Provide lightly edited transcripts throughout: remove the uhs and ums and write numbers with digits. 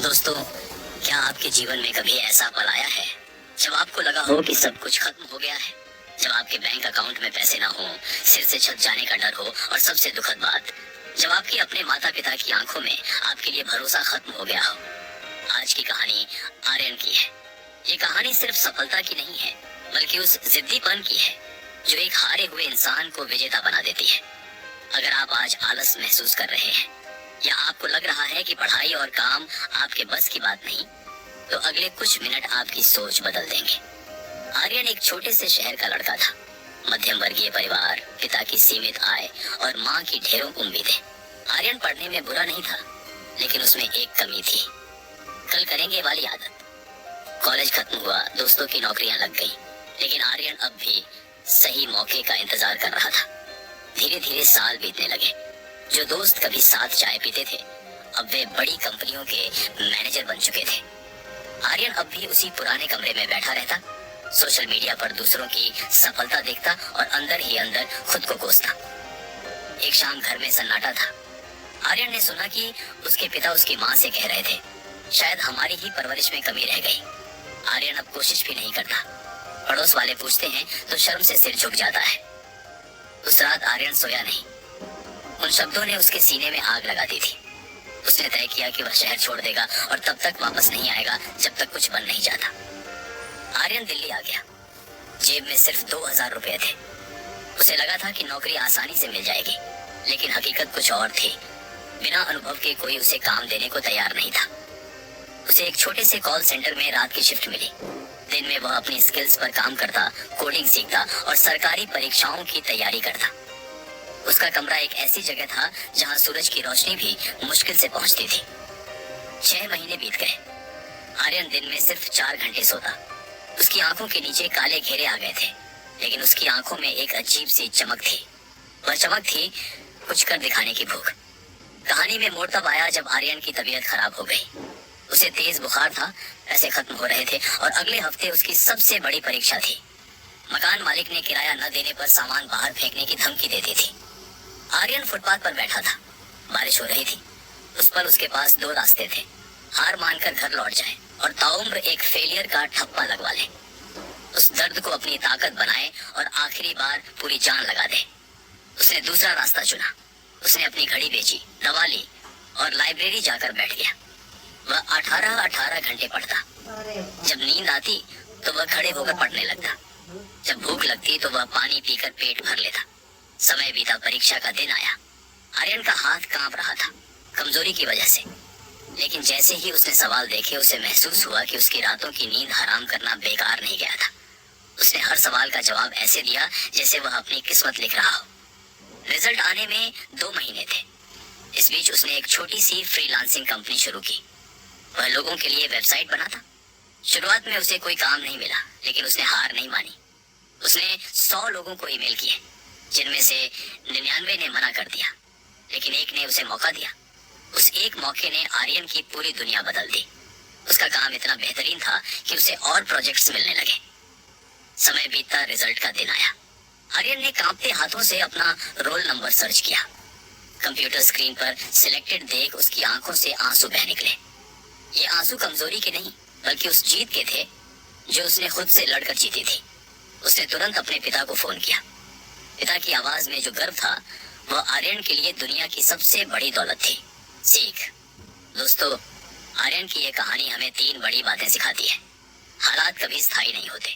दोस्तों, क्या आपके जीवन में कभी ऐसा पल आया है जब आपको लगा हो कि सब कुछ खत्म हो गया है? जब आपके बैंक अकाउंट में पैसे ना हो, सिर से छत जाने का डर हो, और सबसे दुखद बात, जब आपके अपने माता पिता की आंखों में आपके लिए भरोसा खत्म हो गया हो। आज की कहानी आर्यन की है। ये कहानी सिर्फ सफलता की नहीं है, बल्कि उस जिद्दीपन की है जो एक हारे हुए इंसान को विजेता बना देती है। अगर आप आज आलस महसूस कर रहे हैं, या आपको लग रहा है कि पढ़ाई और काम आपके बस की बात नहीं, तो अगले कुछ मिनट आपकी सोच बदल देंगे। आर्यन एक छोटे से शहर का लड़का था। मध्यम वर्गीय परिवार, पिता की सीमित आय और माँ की ढेरों उम्मीदें। आर्यन पढ़ने में बुरा नहीं था, लेकिन उसमें एक कमी थी, कल करेंगे वाली आदत। कॉलेज खत्म हुआ, दोस्तों की नौकरियां लग गईं, लेकिन आर्यन अब भी सही मौके का इंतजार कर रहा था। धीरे धीरे साल बीतने लगे। जो दोस्त कभी साथ चाय पीते थे, अब वे बड़ी कंपनियों के मैनेजर बन चुके थे। आर्यन अब भी उसी पुराने कमरे में बैठा रहता, सोशल मीडिया पर दूसरों की सफलता देखता और अंदर ही अंदर खुद को कोसता। एक शाम घर में सन्नाटा था। आर्यन ने सुना कि उसके पिता उसकी माँ से कह रहे थे, शायद हमारी ही परवरिश में कमी रह गई। आर्यन अब कोशिश भी नहीं करता। पड़ोस वाले पूछते हैं तो शर्म से सिर झुक जाता है। उस रात आर्यन सोया नहीं। उन शब्दों ने उसके सीने में आग लगा दी थी। उसने तय किया कि वह शहर छोड़ देगा और तब तक वापस नहीं आएगा जब तक कुछ बन नहीं जाता। आर्यन दिल्ली आ गया। जेब में सिर्फ 2000 रुपए थे। उसे लगा था कि नौकरी आसानी से मिल जाएगी, लेकिन हकीकत कुछ और थी। बिना अनुभव के कोई उसे काम देने को तैयार नहीं था। उसे एक छोटे से कॉल सेंटर में रात की शिफ्ट मिली। दिन में वह अपनी स्किल्स पर काम करता, कोडिंग सीखता और सरकारी परीक्षाओं की तैयारी करता। उसका कमरा एक ऐसी जगह था जहां सूरज की रोशनी भी मुश्किल से पहुंचती थी। 6 महीने बीत गए। आर्यन दिन में सिर्फ 4 घंटे सोता। उसकी आंखों के नीचे काले घेरे आ गए थे, लेकिन उसकी आंखों में एक अजीब सी चमक थी। वह चमक थी कुछ कर दिखाने की भूख। कहानी में मोड़ तब आया जब आर्यन की तबीयत खराब हो गई। उसे तेज बुखार था, पैसे खत्म हो रहे थे और अगले हफ्ते उसकी सबसे बड़ी परीक्षा थी। मकान मालिक ने किराया न देने पर सामान बाहर फेंकने की धमकी दे दी थी। आर्यन फुटपाथ पर बैठा था। बारिश हो रही थी। उस पर उसके पास 2 रास्ते थे, हार मानकर घर लौट जाए और ताउम्र एक फेलियर का ठप्पा लगवा ले। उस दर्द को अपनी ताकत बनाए और आखिरी बार पूरी जान लगा दे। उसने दूसरा रास्ता चुना। उसने अपनी घड़ी बेची, दवा ली और लाइब्रेरी जाकर बैठ गया। वह 18 घंटे पढ़ता। जब नींद आती तो वह खड़े होकर पढ़ने लगता। जब भूख लगती तो वह पानी पीकर पेट भर लेता। समय बीता, परीक्षा का दिन आया। आर्यन का हाथ कांप रहा था, कमजोरी की वजह से। लेकिन जैसे ही उसने सवाल देखे, उसे महसूस हुआ कि उसकी रातों की नींद हराम करना बेकार नहीं गया था। उसने हर सवाल का जवाब ऐसे दिया जैसे वह अपनी किस्मत लिख रहा हो। रिजल्ट आने में 2 महीने थे। इस बीच उसने एक छोटी सी फ्रीलांसिंग कंपनी शुरू की। वह लोगों के लिए वेबसाइट बनाता। शुरुआत में उसे कोई काम नहीं मिला, लेकिन उसने हार नहीं मानी। उसने 100 लोगों को ईमेल किए, जिनमें से 99 ने मना कर दिया, लेकिन एक ने उसे मौका दिया। उस एक मौके ने आर्यन की पूरी दुनिया बदल दी। उसका काम इतना बेहतरीन था कि उसे और प्रोजेक्ट्स मिलने लगे। समय बीतता, रिजल्ट का दिन आया। आर्यन ने कांपते हाथों से अपना रोल नंबर सर्च किया। कंप्यूटर स्क्रीन पर सिलेक्टेड देख उसकी आंखों से आंसू बह निकले। ये आंसू कमजोरी के नहीं, बल्कि उस जीत के थे जो उसने खुद से लड़कर जीती थी। उसने तुरंत अपने पिता को फोन किया। पिता की आवाज में जो गर्व था, वह आर्यन के लिए दुनिया की सबसे बड़ी दौलत थी। सीख। दोस्तों, आर्यन की यह कहानी हमें 3 बड़ी बातें सिखाती है। हालात कभी स्थायी नहीं होते।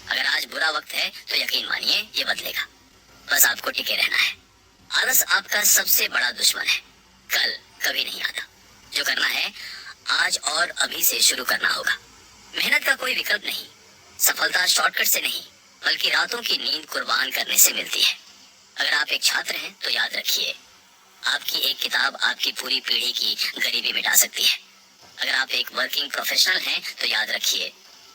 अगर आज बुरा वक्त है तो यकीन मानिए ये बदलेगा। बस आपको टिके रहना है। आलस आपका सबसे बड़ा दुश्मन है। कल कभी नहीं आता। जो करना है आज और अभी से शुरू करना होगा। मेहनत का कोई विकल्प नहीं। सफलता शॉर्टकट से नहीं, बल्कि रातों की नींद कुर्बान करने से मिलती है। अगर आप एक छात्र हैं तो याद रखिए, आपकी एक किताब आपकी पूरी पीढ़ी की गरीबी मिटा सकती है। अगर आप एक वर्किंग प्रोफेशनल हैं तो याद रखिए,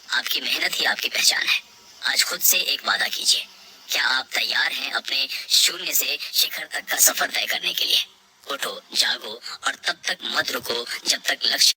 आपकी मेहनत ही आपकी पहचान है। आज खुद से एक वादा कीजिए, क्या आप तैयार हैं अपने शून्य से शिखर तक का सफर तय करने के लिए? उठो, जागो और तब तक मत रुको जब तक लक्ष्य